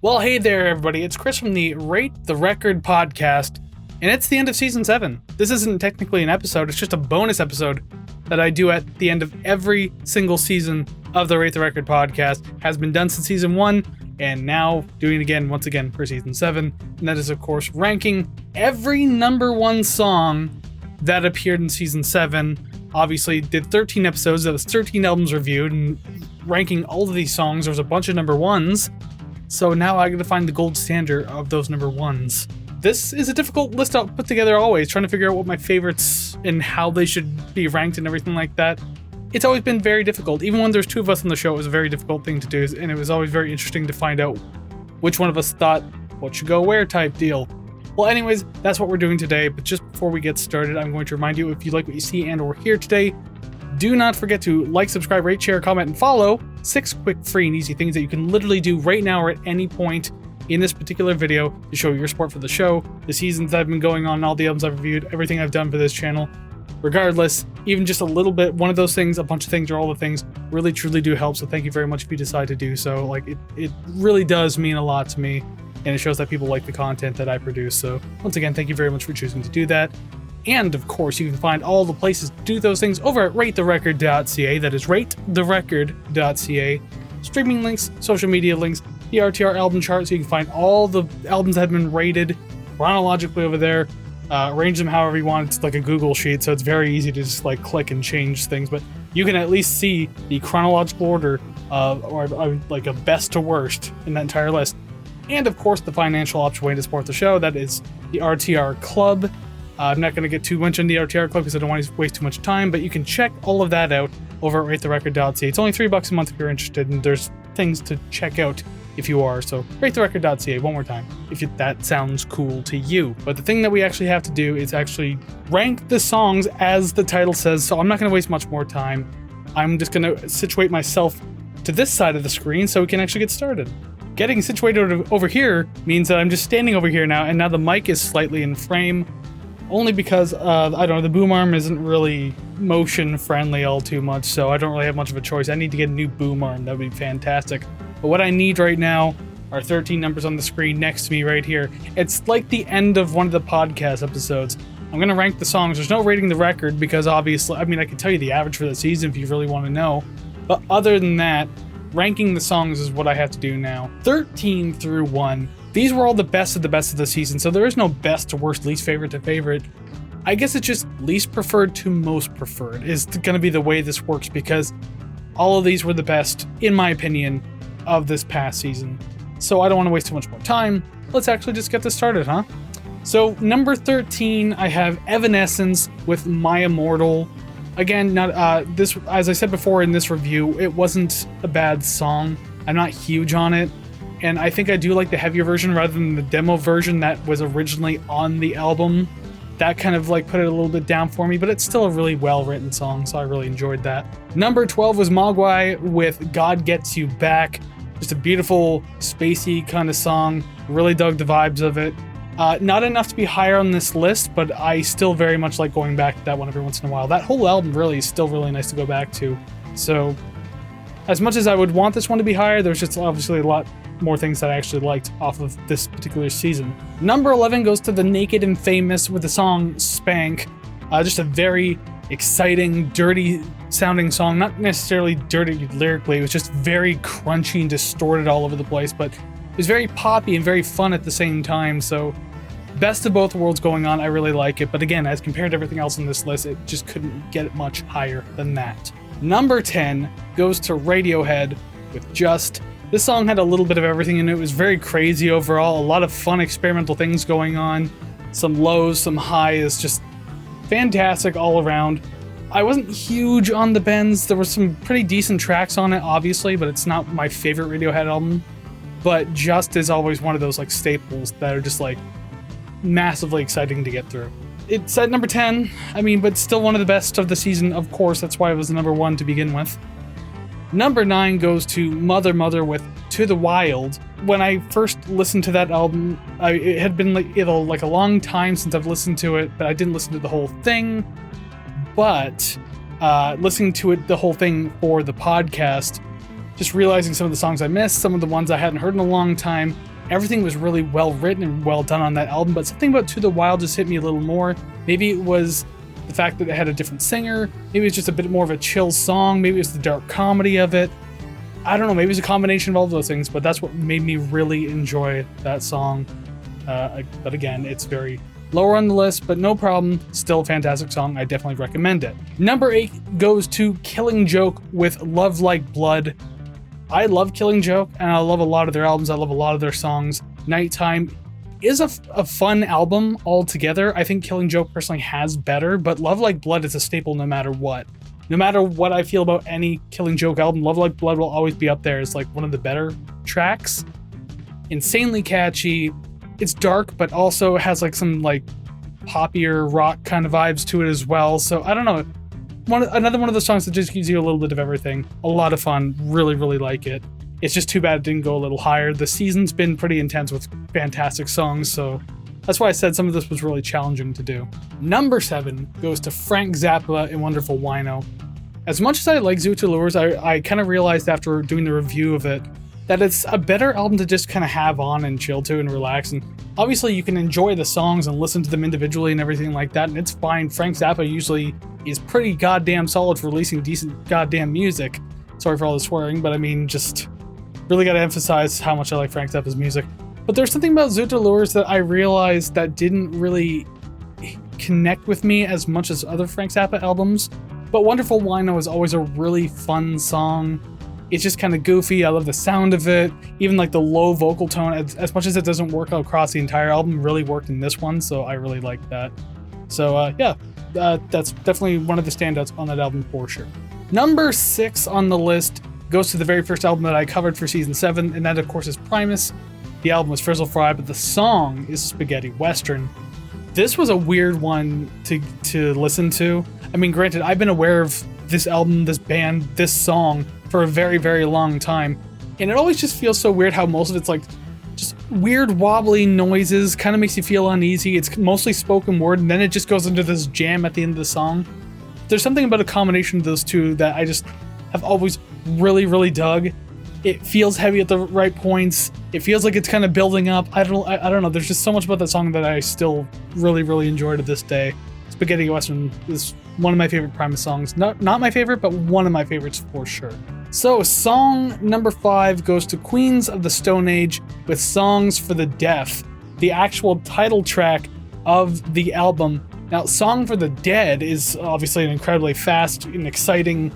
Well, hey there, everybody. It's Chris from the Rate the Record podcast, and it's the end of season 7. This isn't technically an episode, it's just a bonus episode that I do at the end of every single season of the Rate the Record podcast. Has been done since season 1, and now doing it again, once again, for season 7. And that is, of course, ranking every number 1 song that appeared in season 7. Obviously, did 13 episodes, that was 13 albums reviewed, and ranking all of these songs, there was a bunch of number 1s. So now I gotta find the gold standard of those number 1s. This is a difficult list to put together always, trying to figure out what my favorites and how they should be ranked and everything like that. It's always been very difficult. Even when there's 2 of us on the show, it was a very difficult thing to do, and it was always very interesting to find out which one of us thought what should go where type deal. Well, anyways, that's what we're doing today, but just before we get started, I'm going to remind you, if you like what you see and or hear today, do not forget to like, subscribe, rate, share, comment, and follow. 6 quick, free, and easy things that you can literally do right now or at any point in this particular video to show your support for the show, the seasons that have been going on, all the albums I've reviewed, everything I've done for this channel. Regardless, even just a little bit, one of those things, a bunch of things, or all the things really truly do help, so thank you very much if you decide to do so. Like, it really does mean a lot to me, and it shows that people like the content that I produce. So once again, thank you very much for choosing to do that. And of course, you can find all the places to do those things over at ratetherecord.ca. That is ratetherecord.ca. Streaming links, social media links, the RTR album chart, so you can find all the albums that have been rated chronologically over there. Arrange them however you want. It's like a Google sheet, so it's very easy to just like click and change things. But you can at least see the chronological order or like a best to worst in that entire list. And of course, the financial option way to support the show. That is the RTR Club. I'm not going to get too much on the RTR Club because I don't want to waste too much time, but you can check all of that out over at ratetherecord.ca. It's only $3 a month if you're interested, and there's things to check out if you are. So ratetherecord.ca one more time if that sounds cool to you. But the thing that we actually have to do is actually rank the songs as the title says, so I'm not going to waste much more time. I'm just going to situate myself to this side of the screen so we can actually get started. Getting situated over here means that I'm just standing over here now, and now the mic is slightly in frame. Only because, I don't know, the boom arm isn't really motion friendly all too much, so I don't really have much of a choice. I need to get a new boom arm, that would be fantastic. But what I need right now are 13 numbers on the screen next to me right here. It's like the end of one of the podcast episodes. I'm going to rank the songs. There's no rating the record because obviously, I mean, I can tell you the average for the season if you really want to know. But other than that, ranking the songs is what I have to do now. 13 through 1. These were all the best of the season, so there is no best to worst, least favorite to favorite. I guess it's just least preferred to most preferred is going to be the way this works, because all of these were the best, in my opinion, of this past season. So I don't want to waste too much more time. Let's actually just get this started, huh? So number 13, I have Evanescence with My Immortal. Again, not this, as I said before in this review, it wasn't a bad song. I'm not huge on it. And I think I do like the heavier version rather than the demo version that was originally on the album. That kind of like put it a little bit down for me, but it's still a really well-written song, so I really enjoyed that. Number 12 was Mogwai with God Gets You Back. Just a beautiful, spacey kind of song. Really dug the vibes of it. Not enough to be higher on this list, but I still very much like going back to that one every once in a while. That whole album really is still really nice to go back to. So, as much as I would want this one to be higher, there's just obviously a lot more things that I actually liked off of this particular season. Number 11 goes to The Naked and Famous with the song Spank. Just a very exciting, dirty sounding song. Not necessarily dirty lyrically, it was just very crunchy and distorted all over the place, but it was very poppy and very fun at the same time. So best of both worlds going on. I really like it, but again, as compared to everything else on this list, it just couldn't get much higher than that. Number 10 goes to Radiohead with Just. This song had a little bit of everything in it. It was very crazy overall. A lot of fun experimental things going on. Some lows, some highs, just fantastic all around. I wasn't huge on the bends. There were some pretty decent tracks on it, obviously, but it's not my favorite Radiohead album. But Just is always one of those like staples that are just like massively exciting to get through. It's at number 10, but still one of the best of the season, of course. That's why it was number 1 to begin with. Number 9 goes to Mother Mother with To the Wild. When I first listened to that album, it had been like a long time since I've listened to it, but I didn't listen to the whole thing. But listening to it, the whole thing for the podcast, just realizing some of the songs I missed, some of the ones I hadn't heard in a long time, Everything was really well written and well done on that album, but something about To the Wild just hit me a little more. Maybe it was the fact that it had a different singer. Maybe it's just a bit more of a chill song. Maybe it's the dark comedy of it. I don't know. Maybe it's a combination of all of those things, but that's what made me really enjoy that song. But again, it's very lower on the list, but no problem. Still a fantastic song. I definitely recommend it. Number 8 goes to Killing Joke with Love Like Blood. I love Killing Joke, and I love a lot of their albums. I love a lot of their songs. Nighttime is a fun album altogether. I think Killing Joke personally has better, but Love Like Blood is a staple no matter what. No matter what I feel about any Killing Joke album, Love Like Blood will always be up there as like one of the better tracks. Insanely catchy. It's dark, but also has like some like poppier rock kind of vibes to it as well. So I don't know. Another one of those songs that just gives you a little bit of everything. A lot of fun. Really, really like it. It's just too bad it didn't go a little higher. The season's been pretty intense with fantastic songs, so that's why I said some of this was really challenging to do. Number 7 goes to Frank Zappa and Wonderful Wino. As much as I like Zoo to Lures, I kind of realized after doing the review of it that it's a better album to just kind of have on and chill to and relax. And obviously you can enjoy the songs and listen to them individually and everything like that, and it's fine. Frank Zappa usually is pretty goddamn solid for releasing decent goddamn music. Sorry for all the swearing, but I mean, just really gotta emphasize how much I like Frank Zappa's music. But there's something about Zoo to Lures that I realized that didn't really connect with me as much as other Frank Zappa albums. But Wonderful Wino is always a really fun song. It's just kind of goofy. I love the sound of it. Even like the low vocal tone, as much as it doesn't work across the entire album, really worked in this one, so I really like that. So that's definitely one of the standouts on that album for sure. Number 6 on the list goes to the very first album that I covered for season 7, and that of course is Primus. The album was Frizzle Fry, but the song is Spaghetti Western. This was a weird one to listen to. I mean, granted, I've been aware of this album, this band, this song for a very, very long time, and it always just feels so weird how most of it's like just weird wobbly noises, kind of makes you feel uneasy. It's mostly spoken word, and then it just goes into this jam at the end of the song. There's something about a combination of those two that I just have always really, really dug. It feels heavy at the right points. It feels like it's kind of building up. I don't know. There's just so much about that song that I still really, really enjoy to this day. Spaghetti Western is one of my favorite Primus songs. Not my favorite, but one of my favorites for sure. So song number 5 goes to Queens of the Stone Age with Songs for the Deaf, the actual title track of the album. Now, Song for the Dead is obviously an incredibly fast and exciting,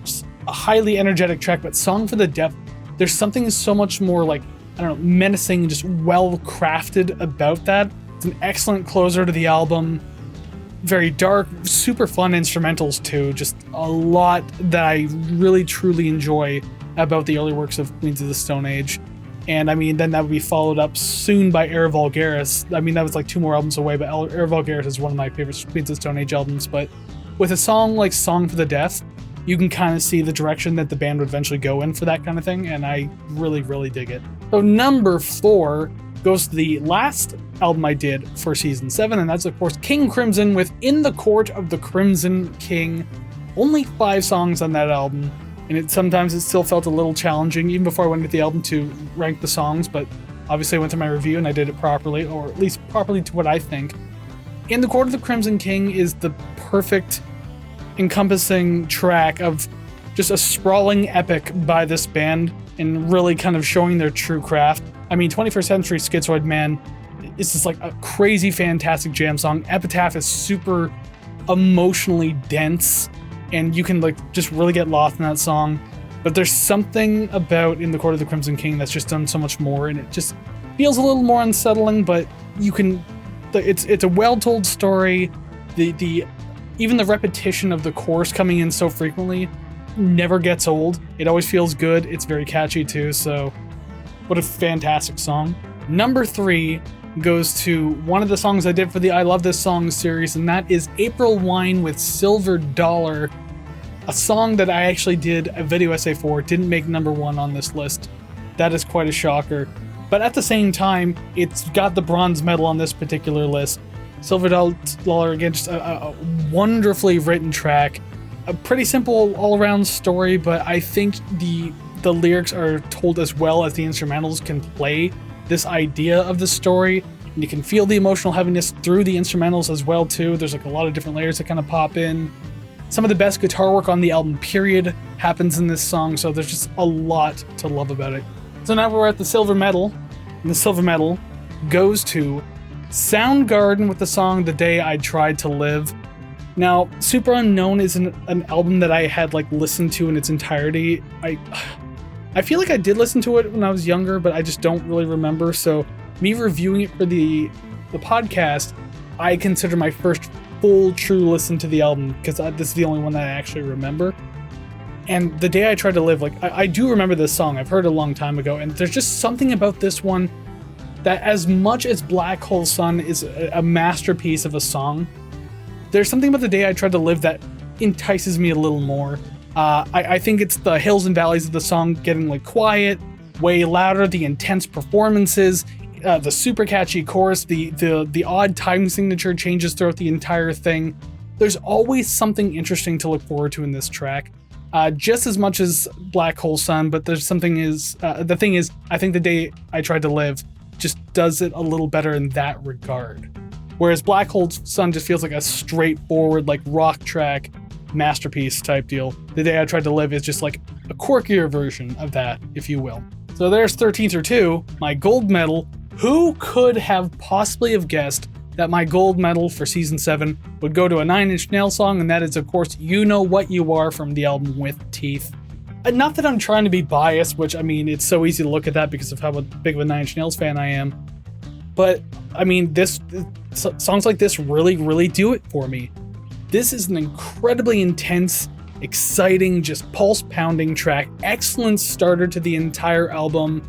just a highly energetic track, but Song for the Deaf, there's something so much more like, I don't know, menacing and just well crafted about that. It's an excellent closer to the album. Very dark, super fun instrumentals too. Just a lot that I really truly enjoy about the early works of Queens of the Stone Age. And I mean, then that would be followed up soon by Era Vulgaris. I mean, that was like 2 more albums away, but Era Vulgaris is one of my favorite Queens of the Stone Age albums. But with a song like Song for the Deaf, you can kind of see the direction that the band would eventually go in for that kind of thing, and I really, really dig it. So number 4 goes to the last album I did for season 7, and that's of course King Crimson with In the Court of the Crimson King. Only 5 songs on that album, and sometimes it still felt a little challenging even before I went into the album to rank the songs, but obviously I went through my review and I did it properly, or at least properly to what I think. In the Court of the Crimson King is the perfect encompassing track of just a sprawling epic by this band and really kind of showing their true craft. I mean, 21st Century Schizoid Man is just like a crazy, fantastic jam song. Epitaph is super emotionally dense, and you can like just really get lost in that song. But there's something about In the Court of the Crimson King that's just done so much more, and it just feels a little more unsettling, but you can... It's a well-told story. Even the repetition of the chorus coming in so frequently never gets old. It always feels good. It's very catchy too, so what a fantastic song. Number 3 goes to one of the songs I did for the I Love This Song series, and that is April Wine with Silver Dollar, a song that I actually did a video essay for. Didn't make number 1 on this list. That is quite a shocker. But at the same time, it's got the bronze medal on this particular list. Silver Dollar, again, just a wonderfully written track. A pretty simple all-around story, but I think the lyrics are told as well as the instrumentals can play this idea of the story, and you can feel the emotional heaviness through the instrumentals as well too. There's like a lot of different layers that kind of pop in. Some of the best guitar work on the album period happens in this song, so there's just a lot to love about it. So now we're at the silver medal, and the silver medal goes to Soundgarden with the song The Day I Tried to Live. Now, Super Unknown is an album that I had like listened to in its entirety. I feel like I did listen to it when I was younger, but I just don't really remember. So me reviewing it for the podcast, I consider my first full true listen to the album, because this is the only one that I actually remember. And The Day I Tried to Live, like I do remember this song. I've heard it a long time ago, and there's just something about this one that, as much as Black Hole Sun is a masterpiece of a song, there's something about The Day I Tried to Live that entices me a little more. I think it's the hills and valleys of the song getting like quiet, way louder, the intense performances, the super catchy chorus, the odd time signature changes throughout the entire thing. There's always something interesting to look forward to in this track, just as much as Black Hole Sun. But there's something the thing is, I think The Day I Tried to Live just does it a little better in that regard. Whereas Black Hole Sun just feels like a straightforward like rock track masterpiece type deal. The Day I Tried to Live is just like a quirkier version of that, if you will. So there's 13 through 2, my gold medal. Who could have possibly have guessed that my gold medal for season 7 would go to a Nine Inch Nails song? And that is, of course, You Know What You Are from the album With Teeth. And not that I'm trying to be biased, which, I mean, it's so easy to look at that because of how big of a Nine Inch Nails fan I am. But, I mean, songs like this really, really do it for me. This is an incredibly intense, exciting, just pulse-pounding track. Excellent starter to the entire album.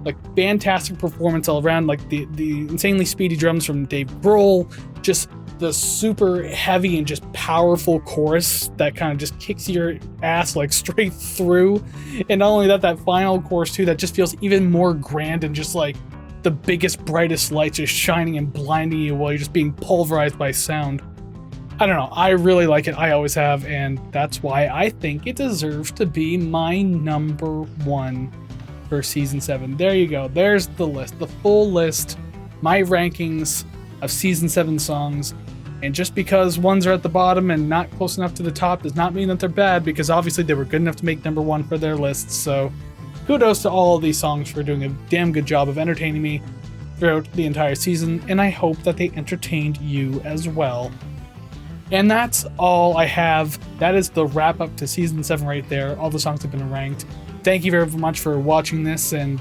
Like, fantastic performance all around. Like, the insanely speedy drums from Dave Grohl. Just the super heavy and just powerful chorus that kind of just kicks your ass, like, straight through. And not only that, that final chorus, too, that just feels even more grand and just, like, the biggest, brightest lights just shining and blinding you while you're just being pulverized by sound. I don't know, I really like it, I always have, and that's why I think it deserves to be my number 1 for season 7. There you go, there's the list, the full list, my rankings of season 7 songs. And just because ones are at the bottom and not close enough to the top does not mean that they're bad, because obviously they were good enough to make number 1 for their lists. So kudos to all of these songs for doing a damn good job of entertaining me throughout the entire season, and I hope that they entertained you as well. And that's all I have. That is the wrap up to season 7 right there. All the songs have been ranked. Thank you very much for watching this, and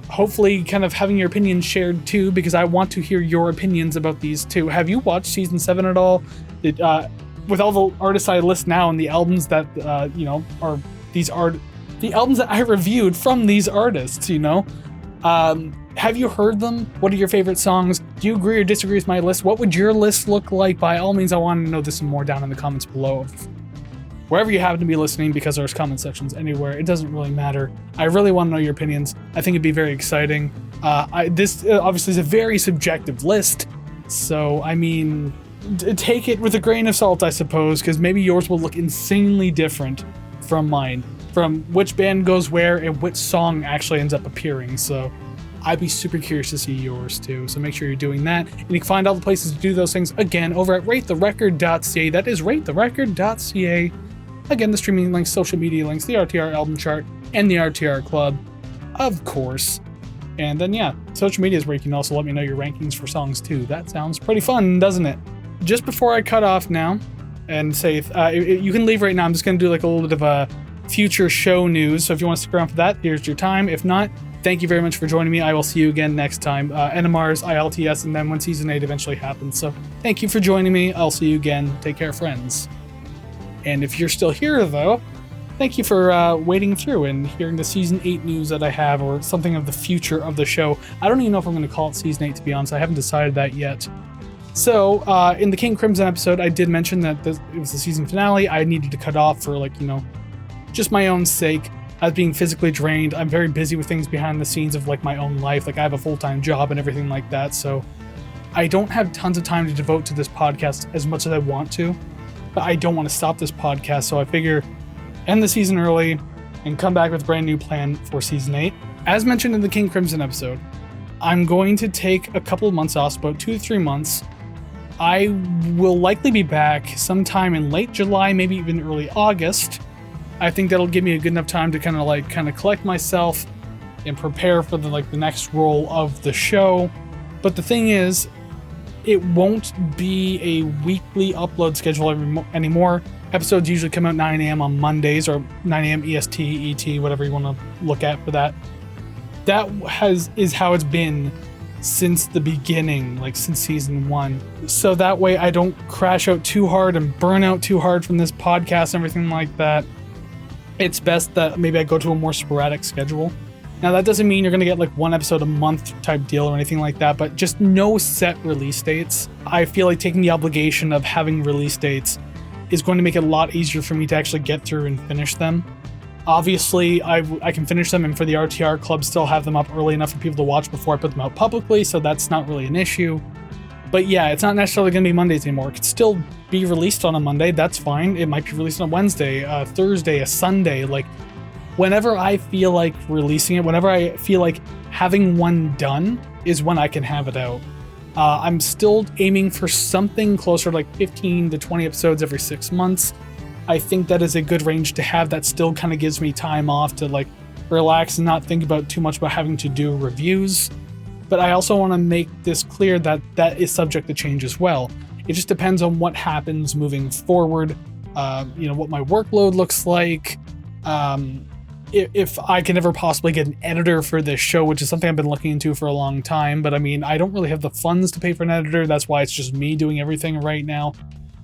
hopefully kind of having your opinions shared too, because I want to hear your opinions about these too. Have you watched season 7 at all? With all the artists I list now and the albums that are the albums that I reviewed from these artists, have you heard them? What are your favorite songs? Do you agree or disagree with my list? What would your list look like? By all means, I want to know this and more down in the comments below. Wherever you happen to be listening, because there's comment sections anywhere, it doesn't really matter. I really want to know your opinions. I think it'd be very exciting. This obviously is a very subjective list, so I mean, take it with a grain of salt, I suppose, because maybe yours will look insanely different from mine, from which band goes where and which song actually ends up appearing. So I'd be super curious to see yours too, so make sure you're doing that. And you can find all the places to do those things, again, over at ratetherecord.ca. That is ratetherecord.ca. Again, the streaming links, social media links, the RTR album chart, and the RTR Club, of course. And then, yeah, social media is where you can also let me know your rankings for songs too. That sounds pretty fun, doesn't it? Just before I cut off now and say, you can leave right now. I'm just going to do like a little bit of a future show news. So if you want to stick around for that, here's your time. If not, thank you very much for joining me. I will see you again next time. NMR's ILTS, and then when season 8 eventually happens. So thank you for joining me. I'll see you again. Take care, friends. And if you're still here, though, thank you for waiting through and hearing the season 8 news that I have, or something of the future of the show. I don't even know if I'm going to call it season 8, to be honest. I haven't decided that yet. So, in the King Crimson episode, I did mention that it was the season finale. I needed to cut off for, just my own sake. I was being physically drained. I'm very busy with things behind the scenes of, my own life. I have a full-time job and everything like that, so I don't have tons of time to devote to this podcast as much as I want to. But I don't want to stop this podcast, so I figure end the season early and come back with a brand new plan for season 8. As mentioned in the King Crimson episode, I'm going to take a couple of months off, about 2 to 3 months. I will likely be back sometime in late July, maybe even early August. I think that'll give me a good enough time to kind of collect myself and prepare for the next role of the show. But the thing is, it won't be a weekly upload schedule anymore. Episodes usually come out 9 a.m. on Mondays, or 9 a.m. EST, ET, whatever you want to look at for that. That is how it's been since the beginning, since season 1. So that way I don't crash out too hard and burn out too hard from this podcast and everything like that. It's best that maybe I go to a more sporadic schedule. Now, that doesn't mean you're going to get one episode a month type deal or anything like that, but just no set release dates. I feel like taking the obligation of having release dates is going to make it a lot easier for me to actually get through and finish them. Obviously, I can finish them, and for the RTR Club, still have them up early enough for people to watch before I put them out publicly, so that's not really an issue. But yeah, it's not necessarily going to be Mondays anymore. It could still be released on a Monday, that's fine. It might be released on a Wednesday, a Thursday, a Sunday. Whenever I feel like releasing it, whenever I feel like having one done is when I can have it out. I'm still aiming for something closer to 15 to 20 episodes every 6 months. I think that is a good range to have. That still kind of gives me time off to relax and not think about too much about having to do reviews. But I also want to make this clear that that is subject to change as well. It just depends on what happens moving forward. What my workload looks like. If I can ever possibly get an editor for this show, which is something I've been looking into for a long time. But I don't really have the funds to pay for an editor. That's why it's just me doing everything right now.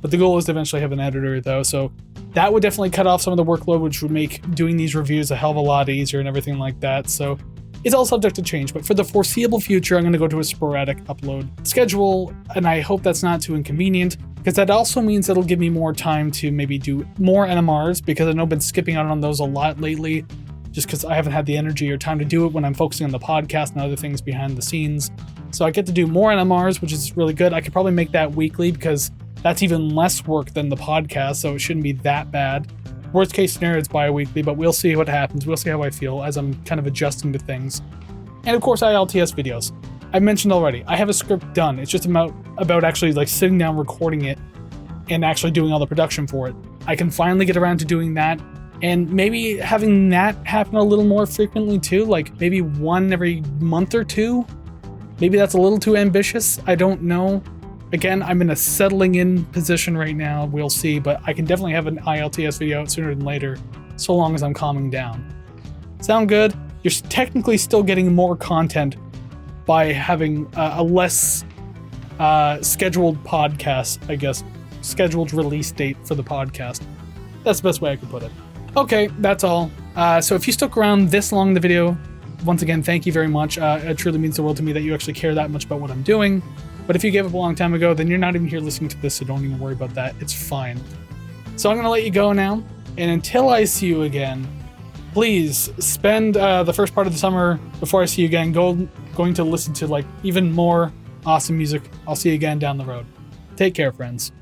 But the goal is to eventually have an editor, though. So that would definitely cut off some of the workload, which would make doing these reviews a hell of a lot easier and everything like that. So it's all subject to change. But for the foreseeable future, I'm going to go to a sporadic upload schedule. And I hope that's not too inconvenient, because that also means it'll give me more time to maybe do more NMRs, because I know I've been skipping out on those a lot lately, just because I haven't had the energy or time to do it when I'm focusing on the podcast and other things behind the scenes. So I get to do more NMRs, which is really good. I could probably make that weekly, because that's even less work than the podcast, so it shouldn't be that bad. Worst case scenario, it's bi-weekly, but we'll see what happens. We'll see how I feel as I'm kind of adjusting to things. And of course, ILTS videos. I mentioned already, I have a script done. It's just about actually sitting down, recording it, and actually doing all the production for it. I can finally get around to doing that, and maybe having that happen a little more frequently too, maybe one every month or two. Maybe that's a little too ambitious, I don't know. Again, I'm in a settling in position right now, we'll see, but I can definitely have an ILTS video out sooner than later, so long as I'm calming down. Sound good? You're technically still getting more content by having a less scheduled podcast, I guess. Scheduled release date for the podcast. That's the best way I could put it. Okay, that's all. So if you stuck around this long in the video, once again, thank you very much. It truly means the world to me that you actually care that much about what I'm doing. But if you gave up a long time ago, then you're not even here listening to this, so don't even worry about that. It's fine. So I'm going to let you go now. And until I see you again, please spend the first part of the summer before I see you again going to listen to even more awesome music. I'll see you again down the road. Take care, friends.